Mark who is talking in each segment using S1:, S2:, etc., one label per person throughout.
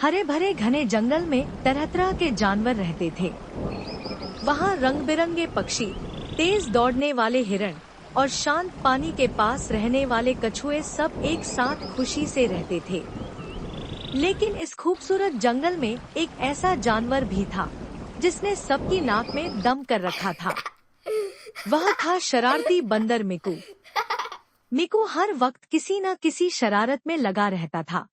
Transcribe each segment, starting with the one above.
S1: हरे भरे घने जंगल में तरह तरह के जानवर रहते थे। वहाँ रंग बिरंगे पक्षी, तेज दौड़ने वाले हिरण और शांत पानी के पास रहने वाले कछुए सब एक साथ खुशी से रहते थे। लेकिन इस खूबसूरत जंगल में एक ऐसा जानवर भी था जिसने सबकी नाक में दम कर रखा था। वह था शरारती बंदर मिकू। मिकू हर वक्त किसी न किसी शरारत में लगा रहता था।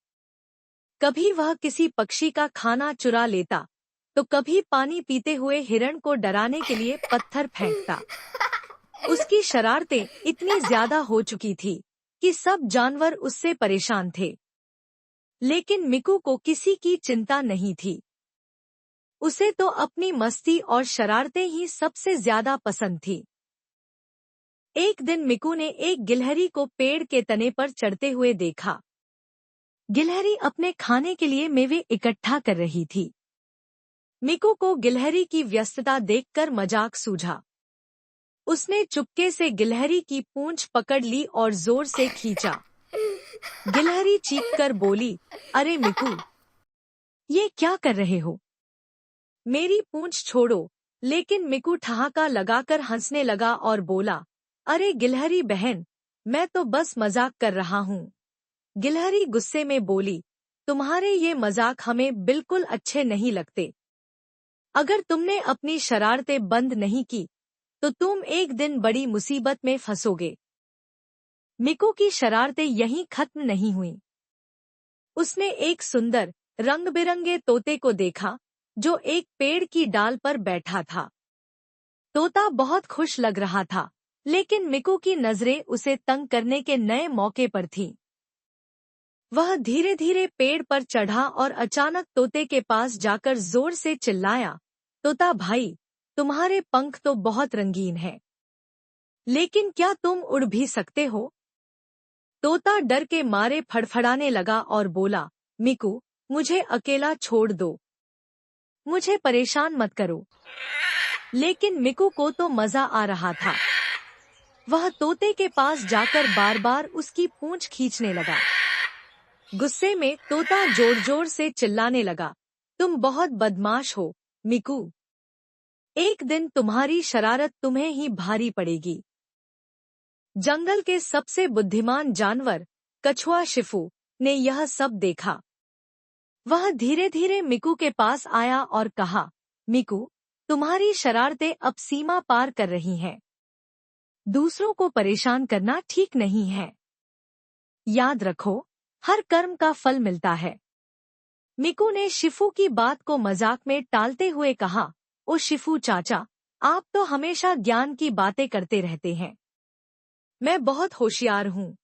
S1: कभी वह किसी पक्षी का खाना चुरा लेता, तो कभी पानी पीते हुए हिरण को डराने के लिए पत्थर फेंकता। उसकी शरारतें इतनी ज्यादा हो चुकी थी कि सब जानवर उससे परेशान थे। लेकिन मिकू को किसी की चिंता नहीं थी। उसे तो अपनी मस्ती और शरारतें ही सबसे ज्यादा पसंद थी। एक दिन मिकू ने एक गिलहरी को पेड़ के तने पर चढ़ते हुए देखा। गिलहरी अपने खाने के लिए मेवे इकट्ठा कर रही थी। मिकू को गिलहरी की व्यस्तता देखकर मजाक सूझा। उसने चुपके से गिलहरी की पूंछ पकड़ ली और जोर से खींचा। गिलहरी चीखकर बोली, अरे मिकू, ये क्या कर रहे हो? मेरी पूंछ छोड़ो। लेकिन मिकू ठहाका लगाकर हंसने लगा और बोला, अरे गिलहरी बहन, मैं तो बस मजाक कर रहा हूँ। गिलहरी गुस्से में बोली, तुम्हारे ये मजाक हमें बिल्कुल अच्छे नहीं लगते। अगर तुमने अपनी शरारतें बंद नहीं की, तो तुम एक दिन बड़ी मुसीबत में फंसोगे। मिकू की शरारतें यहीं खत्म नहीं हुईं। उसने एक सुंदर रंग बिरंगे तोते को देखा जो एक पेड़ की डाल पर बैठा था। तोता बहुत खुश लग रहा था, लेकिन मिकू की नजरें उसे तंग करने के नए मौके पर थीं। वह धीरे धीरे पेड़ पर चढ़ा और अचानक तोते के पास जाकर जोर से चिल्लाया, तोता भाई, तुम्हारे पंख तो बहुत रंगीन हैं, लेकिन क्या तुम उड़ भी सकते हो? तोता डर के मारे फड़फड़ाने लगा और बोला, मिकू, मुझे अकेला छोड़ दो। मुझे परेशान मत करो। लेकिन मिकू को तो मजा आ रहा था। वह तोते के पास जाकर बार बार उसकी पूंछ खींचने लगा। गुस्से में तोता जोर जोर से चिल्लाने लगा, तुम बहुत बदमाश हो मिकू। एक दिन तुम्हारी शरारत तुम्हें ही भारी पड़ेगी। जंगल के सबसे बुद्धिमान जानवर कछुआ शिफू ने यह सब देखा। वह धीरे धीरे मिकू के पास आया और कहा, मिकू, तुम्हारी शरारतें अब सीमा पार कर रही हैं। दूसरों को परेशान करना ठीक नहीं है। याद रखो, हर कर्म का फल मिलता है। मिकू ने शिफू की बात को मजाक में टालते हुए कहा, ओ शिफू चाचा, आप तो हमेशा ज्ञान की बातें करते रहते हैं। मैं बहुत होशियार हूँ।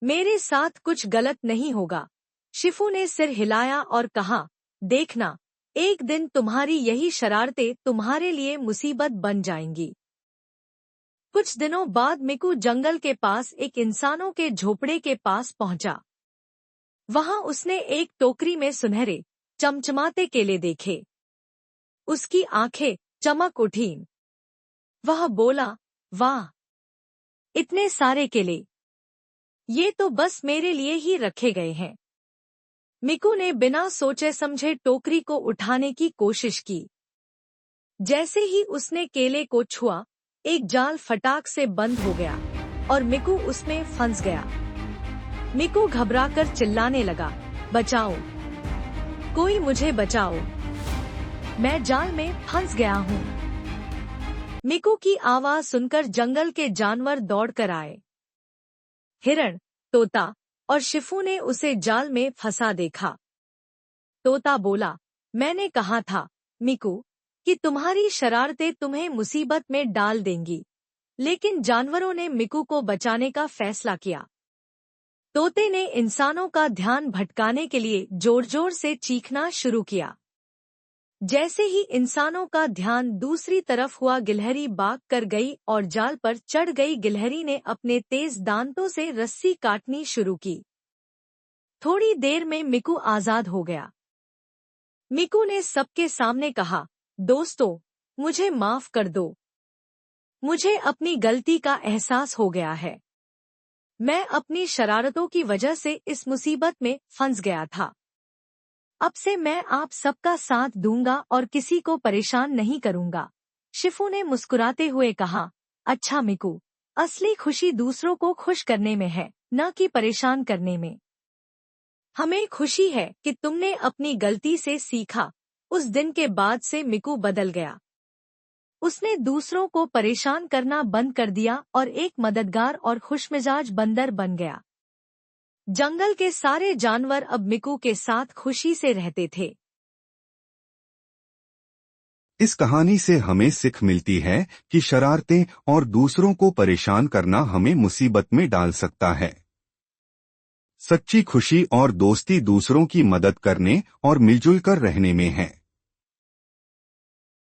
S1: मेरे साथ कुछ गलत नहीं होगा। शिफू ने सिर हिलाया और कहा, देखना, एक दिन तुम्हारी यही शरारतें तुम्हारे लिए मुसीबत बन जाएंगी। कुछ दिनों बाद मिकू जंगल के पास एक इंसानों के झोपड़े के पास पहुंचा। वहां उसने एक टोकरी में सुनहरे चमचमाते केले देखे। उसकी आंखें चमक उठीं। वह बोला, वाह, इतने सारे केले! ये तो बस मेरे लिए ही रखे गए हैं। मिकू ने बिना सोचे समझे टोकरी को उठाने की कोशिश की। जैसे ही उसने केले को छुआ, एक जाल फटाक से बंद हो गया और मिकू उसमें फंस गया। मिकू घबराकर चिल्लाने लगा, बचाओ, कोई मुझे बचाओ, मैं जाल में फंस गया हूँ। मिकू की आवाज सुनकर जंगल के जानवर दौड़कर आए। हिरण, तोता और शिफू ने उसे जाल में फंसा देखा। तोता बोला, मैंने कहा था मिकू कि तुम्हारी शरारतें तुम्हें मुसीबत में डाल देंगी। लेकिन जानवरों ने मिकू को बचाने का फैसला किया। तोते ने इंसानों का ध्यान भटकाने के लिए जोर जोर से चीखना शुरू किया। जैसे ही इंसानों का ध्यान दूसरी तरफ हुआ, गिलहरी भाग कर गई और जाल पर चढ़ गई। गिलहरी ने अपने तेज दांतों से रस्सी काटनी शुरू की। थोड़ी देर में मिकू आजाद हो गया। मिकू ने सबके सामने कहा, दोस्तों, मुझे माफ कर दो। मुझे अपनी गलती का एहसास हो गया है। मैं अपनी शरारतों की वजह से इस मुसीबत में फंस गया था। अब से मैं आप सबका साथ दूंगा और किसी को परेशान नहीं करूंगा। शिफू ने मुस्कुराते हुए कहा, अच्छा मिकू, असली खुशी दूसरों को खुश करने में है, न कि परेशान करने में। हमें खुशी है कि तुमने अपनी गलती से सीखा। उस दिन के बाद से मिकू बदल गया। उसने दूसरों को परेशान करना बंद कर दिया और एक मददगार और खुशमिजाज बंदर बन गया। जंगल के सारे जानवर अब मिकू के साथ खुशी से रहते थे।
S2: इस कहानी से हमें सीख मिलती है कि शरारतें और दूसरों को परेशान करना हमें मुसीबत में डाल सकता है। सच्ची खुशी और दोस्ती दूसरों की मदद करने और मिलजुल कर रहने में है।